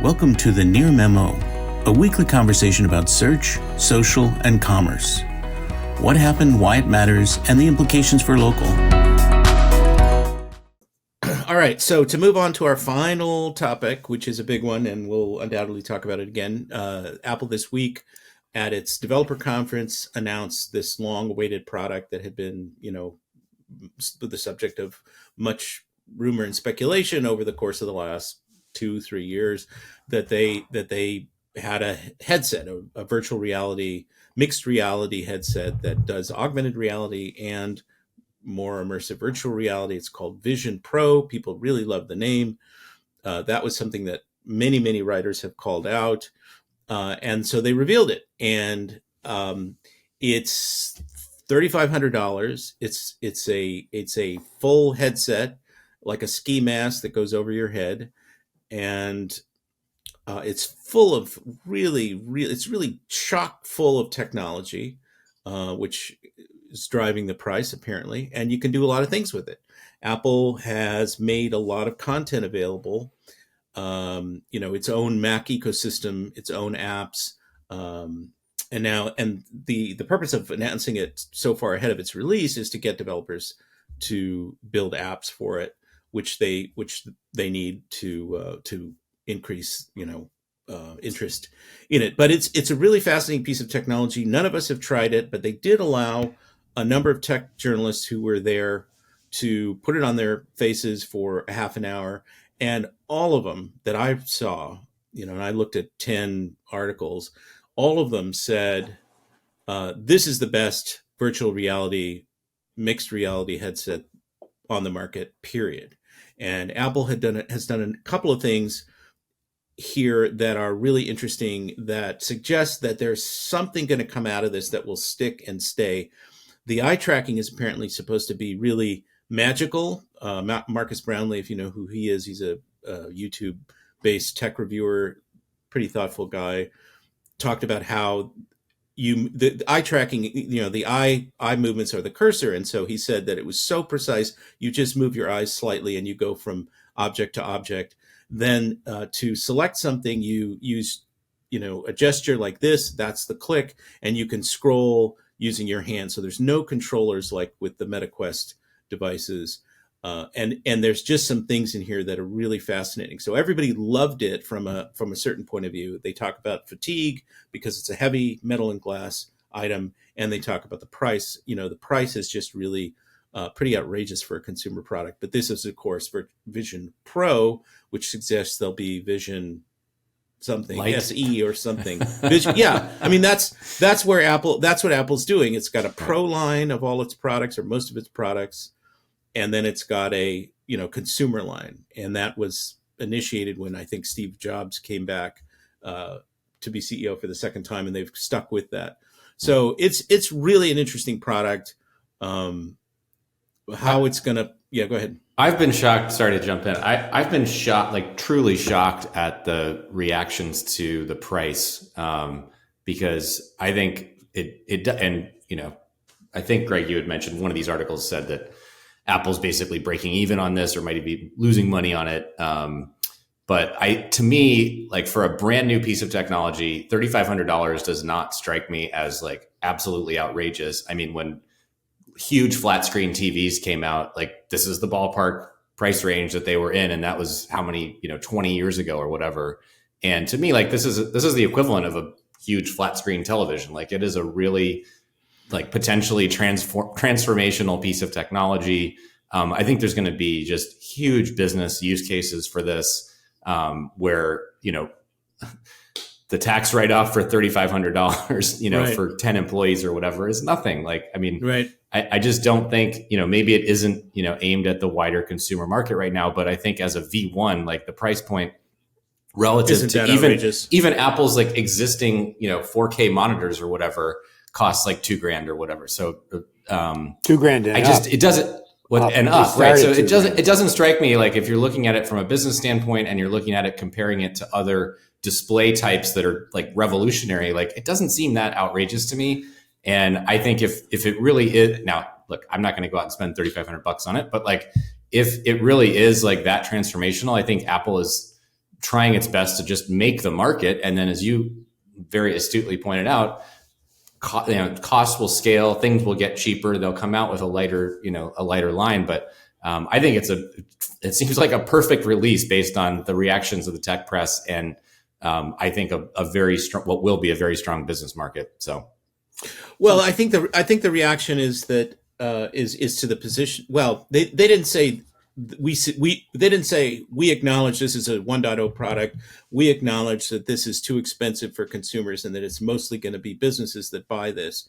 Welcome to the Near Memo, a weekly conversation about search, social, and commerce. What happened, why it matters, and the implications for local. All right, so to move on to our final topic, which is a big one, and we'll undoubtedly talk about it again, Apple this week at its developer conference announced this long-awaited product that had been, the subject of much rumor and speculation over the course of the last 2-3 years, that they had a headset, a virtual reality, mixed reality headset that does augmented reality and more immersive virtual reality. It's called Vision Pro. People really love the name. That was something that many writers have called out. And so they revealed it. And it's $3,500. It's a full headset, like a ski mask that goes over your head. And it's full of it's really chock full of technology, which is driving the price apparently. And you can do a lot of things with it. Apple has made a lot of content available, its own Mac ecosystem, its own apps. And the purpose of announcing it so far ahead of its release is to get developers to build apps for it, which they need to increase, interest in it. But it's a really fascinating piece of technology. None of us have tried it, but they did allow a number of tech journalists who were there to put it on their faces for a half an hour. And all of them that I saw, and I looked at 10 articles, all of them said, this is the best virtual reality, mixed reality headset on the market, period. And Apple has done a couple of things here that are really interesting that suggest that there's something going to come out of this that will stick and stay. The eye tracking is apparently supposed to be really magical. Marcus Brownlee, if you know who he is, he's a YouTube-based tech reviewer, pretty thoughtful guy, talked about how the eye tracking, the eye movements are the cursor. And so he said that it was so precise, you just move your eyes slightly and you go from object to object. Then to select something, you use, a gesture like this, that's the click, and you can scroll using your hand. So there's no controllers like with the MetaQuest devices. And there's just some things in here that are really fascinating. So everybody loved it from a certain point of view. They talk about fatigue because it's a heavy metal and glass item, and they talk about the price. The price is just really pretty outrageous for a consumer product. But this is, of course, for Vision Pro, which suggests there'll be Vision something, Light. SE or something. Vision, yeah, I mean that's what Apple's doing. It's got a Pro line of all its products or most of its products. And then it's got a, consumer line. And that was initiated when I think Steve Jobs came back to be CEO for the second time, and they've stuck with that. So it's really an interesting product. How it's going to, go ahead. I've been shocked. Sorry to jump in. I've been shocked, like truly shocked at the reactions to the price, because I think I think, Greg, you had mentioned one of these articles said that Apple's basically breaking even on this or might be losing money on it. But to me, like for a brand new piece of technology, $3,500 does not strike me as like absolutely outrageous. I mean, when huge flat screen TVs came out, like this is the ballpark price range that they were in. And that was how many, 20 years ago or whatever. And to me, like this is the equivalent of a huge flat screen television. Like it is a really like potentially transformational piece of technology. I think there's going to be just huge business use cases for this, where, the tax write-off for $3,500, right, for 10 employees or whatever is nothing. Like, I mean, right. I just don't think, maybe it isn't, aimed at the wider consumer market right now, but I think as a V1, like the price point relative to even Apple's like existing, 4K monitors or whatever costs like $2,000 or whatever. So, $2,000. It doesn't, right? So it doesn't strike me like if you're looking at it from a business standpoint and you're looking at it, comparing it to other display types that are like revolutionary, like it doesn't seem that outrageous to me. And I think if it really is, now look, I'm not going to go out and spend $3,500 on it, but like if it really is like that transformational, I think Apple is trying its best to just make the market. And then, as you very astutely pointed out, costs will scale, things will get cheaper. They'll come out with a lighter line. But I think it seems like a perfect release based on the reactions of the tech press, and I think a very strong, what will be a very strong business market. So, well, I think the reaction is that is to the position. Well, they didn't say they didn't say we acknowledge this is a 1.0 product. We acknowledge that this is too expensive for consumers and that it's mostly going to be businesses that buy this.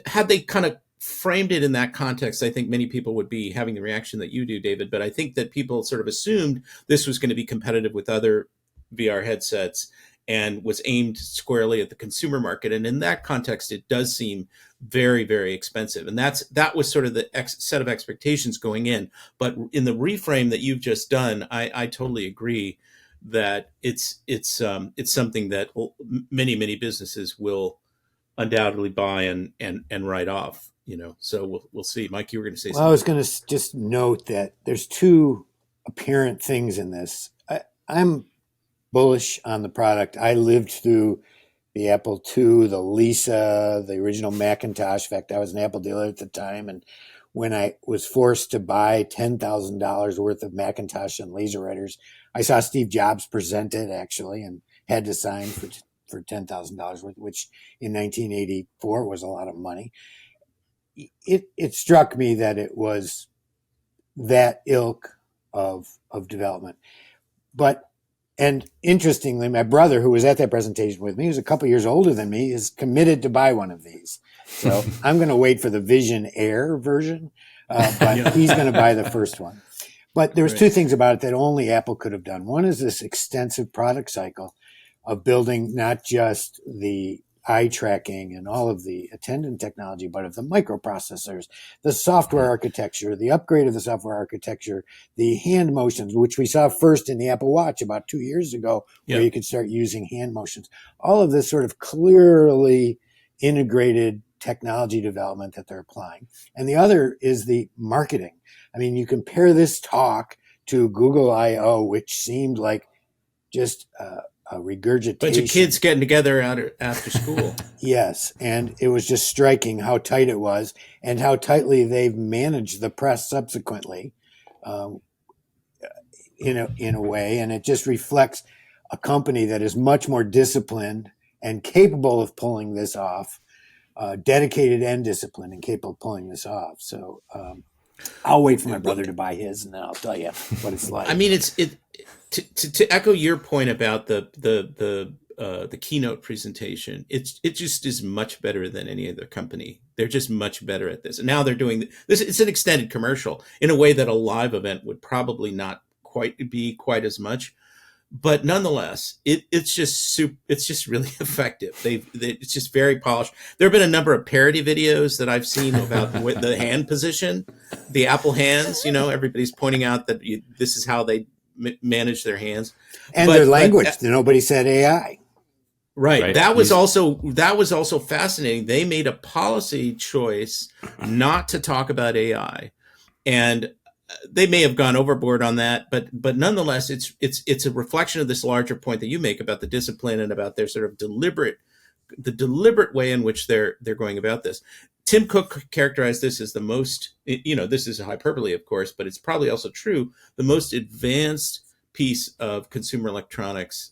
Had they kind of framed it in that context, I think many people would be having the reaction that you do, David. But I think that people sort of assumed this was going to be competitive with other VR headsets and was aimed squarely at the consumer market. And in that context, it does seem very, very expensive. And that was sort of the set of expectations going in. But in the reframe that you've just done, I totally agree that it's something that many businesses will undoubtedly buy and write off. So we'll see. Mike, you were going to say something. I was going to just note that there's two apparent things in this. I'm bullish on the product. I lived through the Apple II, the Lisa, the original Macintosh. In fact, I was an Apple dealer at the time. And when I was forced to buy $10,000 worth of Macintosh and laser writers, I saw Steve Jobs present it actually and had to sign for $10,000 worth, which in 1984 was a lot of money. It struck me that it was that ilk of development. And interestingly, my brother, who was at that presentation with me, who's a couple years older than me, is committed to buy one of these. So I'm going to wait for the Vision Air version, but he's going to buy the first one. But there was two things about it that only Apple could have done. One is this extensive product cycle of building not just the eye tracking and all of the attendant technology, but of the microprocessors, the software architecture, the upgrade of the software architecture, the hand motions, which we saw first in the Apple Watch about 2 years ago, where you could start using hand motions. All of this sort of clearly integrated technology development that they're applying. And the other is the marketing. I mean, you compare this talk to Google I/O, which seemed like just a regurgitation. Bunch of kids getting together after school. Yes, and it was just striking how tight it was and how tightly they've managed the press subsequently, in a way, and it just reflects a company that is much more disciplined and capable of pulling this off, dedicated and disciplined and capable of pulling this off. So I'll wait for my brother to buy his, and then I'll tell you what it's like. I mean, to echo your point about the keynote presentation, it just is much better than any other company. They're just much better at this. And now they're doing this. It's an extended commercial in a way that a live event would probably not be quite as much. But nonetheless, it's just really effective. It's just very polished. There have been a number of parody videos that I've seen about the hand position, the Apple hands. Everybody's pointing out that this is how they manage their hands and their language. Nobody said AI. Right. That was also fascinating. They made a policy choice not to talk about AI, and they may have gone overboard on that, but nonetheless, it's a reflection of this larger point that you make about the discipline and about their sort of deliberate way in which they're going about this. Tim Cook characterized this as the most, this is a hyperbole, of course, but it's probably also true, the most advanced piece of consumer electronics,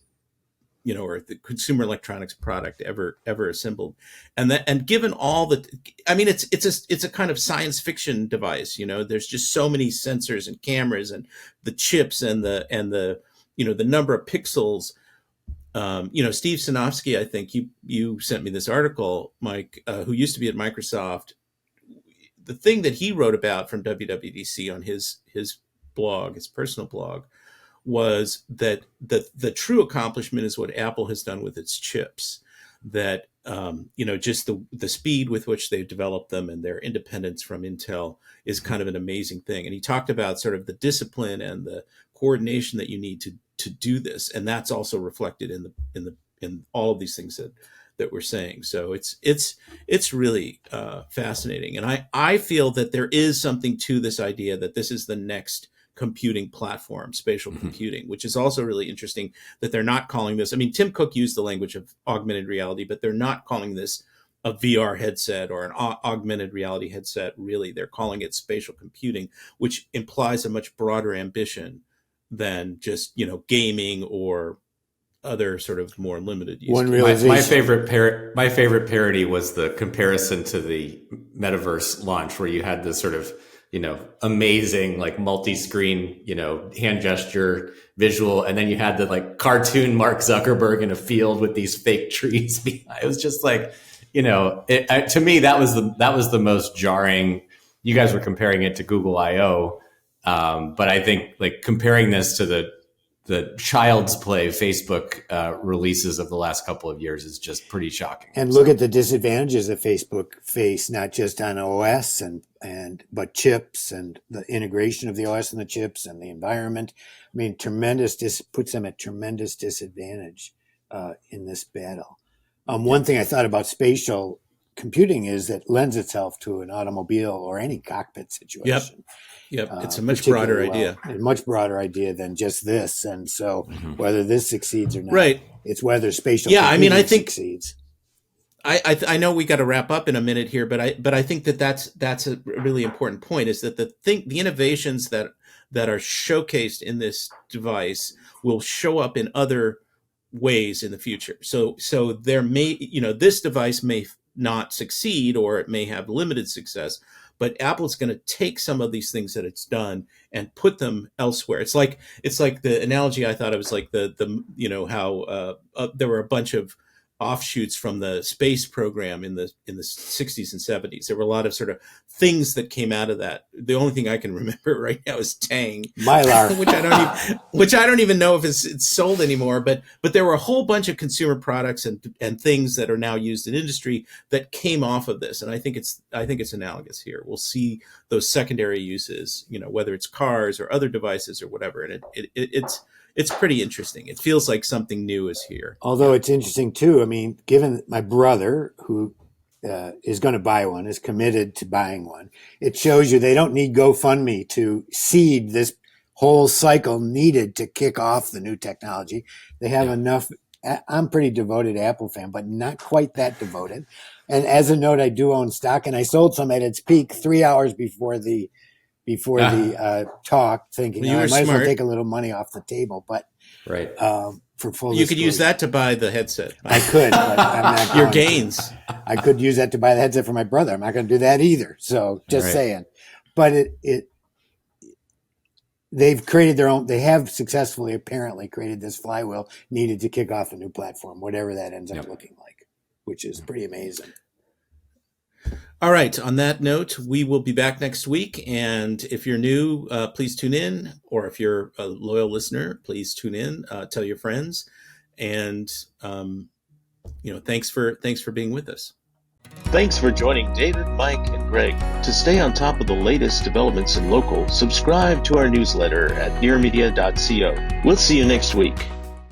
or the consumer electronics product ever assembled. And given all it's a kind of science fiction device. There's just so many sensors and cameras and the chips and the number of pixels. Steve Sinofsky, I think you sent me this article, Mike, who used to be at Microsoft. The thing that he wrote about from WWDC on his blog, his personal blog, was that the true accomplishment is what Apple has done with its chips. That just the speed with which they've developed them and their independence from Intel is kind of an amazing thing. And he talked about sort of the discipline and the coordination that you need to do this, and that's also reflected in all of these things that we're saying. So it's really fascinating, and I feel that there is something to this idea that this is the next computing platform, spatial computing, which is also really interesting that they're not calling this. I mean, Tim Cook used the language of augmented reality, but they're not calling this a VR headset or an augmented reality headset. Really, they're calling it spatial computing, which implies a much broader ambition than just, gaming or other sort of more limited use. My favorite parody was the comparison to the metaverse launch, where you had this sort of amazing like multi-screen hand gesture visual, and then you had the like cartoon Mark Zuckerberg in a field with these fake trees behind. It was just like to me that was the most jarring. You guys were comparing it to Google I/O, but I think like comparing this to the child's play Facebook releases of the last couple of years is just pretty shocking. And look at the disadvantages that Facebook face, not just on OS but chips and the integration of the OS and the chips and the environment. I mean, puts them at tremendous disadvantage in this battle. One thing I thought about spatial computing is that lends itself to an automobile or any cockpit situation. Yep. It's a much broader idea. A much broader idea than just this. And so whether this succeeds or not, right. It's whether spatial computing I think succeeds. I know we got to wrap up in a minute here, but I think that's a really important point, is that the innovations that are showcased in this device will show up in other ways in the future. So there may, this device may not succeed, or it may have limited success, but Apple's going to take some of these things that it's done and put them elsewhere. It's like the analogy I thought it was like how there were a bunch of offshoots from the space program in the 60s and 70s. There were a lot of sort of things that came out of that. The only thing I can remember right now is Tang, Mylar, which I don't even know if it's sold anymore. But there were a whole bunch of consumer products and things that are now used in industry that came off of this. And I think it's analogous here. We'll see those secondary uses, whether it's cars or other devices or whatever. And it's pretty interesting. It feels like something new is here. Although it's interesting too. I mean, given my brother, who is going to buy one, is committed to buying one, it shows you they don't need GoFundMe to seed this whole cycle needed to kick off the new technology. They have enough. I'm pretty devoted Apple fan, but not quite that devoted. And as a note, I do own stock, and I sold some at its peak 3 hours before the talk, thinking I might as well take a little money off the table. But right, for full, you could use that to buy the headset. I could, but I'm not your gains. I could use that to buy the headset for my brother. I'm not going to do that either. So just saying. But they've created their own. They have successfully, apparently, created this flywheel needed to kick off a new platform, whatever that ends up looking like, which is pretty amazing. All right. On that note, we will be back next week. And if you're new, please tune in. Or if you're a loyal listener, please tune in. Tell your friends. And thanks for being with us. Thanks for joining David, Mike, and Greg. To stay on top of the latest developments in local, subscribe to our newsletter at nearmedia.co. We'll see you next week.